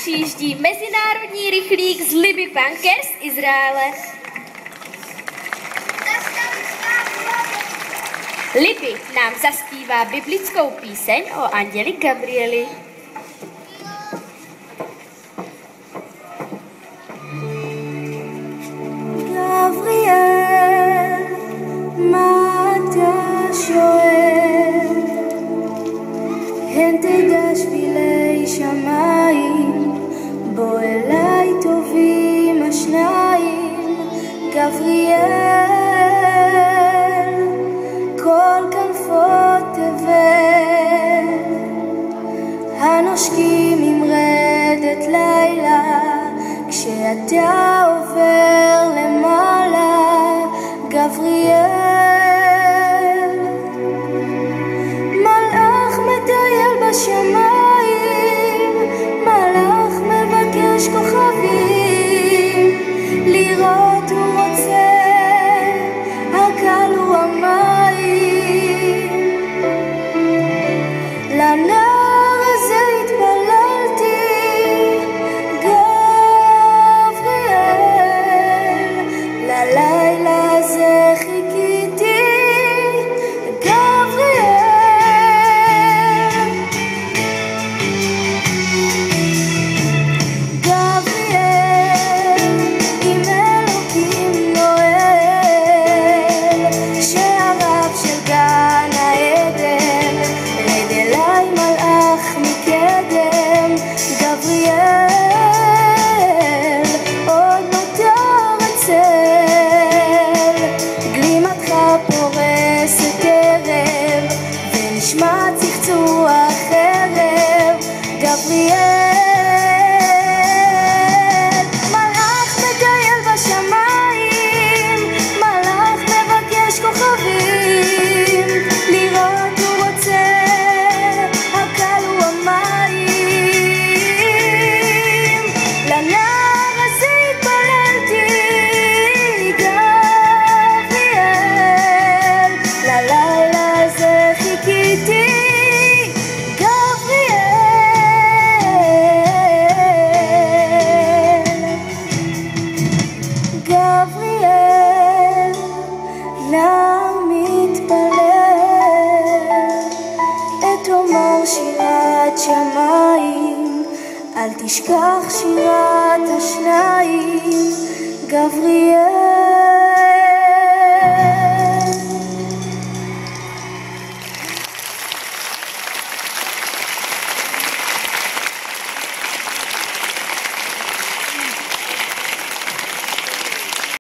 přijíždí mezinárodní rychlík z Libby Bankers z Izraele. Libby nám zaspívá biblickou píseň o anděli Gabrieli. Gabriel, מה אתה שואל? הן תדע שבילי שמיים, בוא אליי טובים השניים. גבריאל, כל כנפות תבל, הנושקים עם רדת לילה, כשאתה עובר למעלה. גבריאל, מלאך מטייל בשמיים, מלאך מבקש כוכבים, לראות הוא רוצה, הקל הוא המים. לנער הזה התפללתי, גבריאל, ללילה הזה חיכיתי, גבריאל. גבריאל, עם אלוקים נועל, שעריו של גן העדן, רד אליי מלאך מקדם. גבריאל, עוד נותר הצל, גלימתך פורסת ערב, ונשמע צחצוח חרב. גבריאל, מלאך מטייל בשמיים, מלאך מבקש כוכבים, לראות הוא רוצה, הקל הוא המים. לנער הזה התפללתי, גבריאל, ללילה הזה חיכיתי, גבריאל. גבריאל, נער מתפלל, ותאמר שירת שמיים, אל תשכח שירת השניים. גבריאל.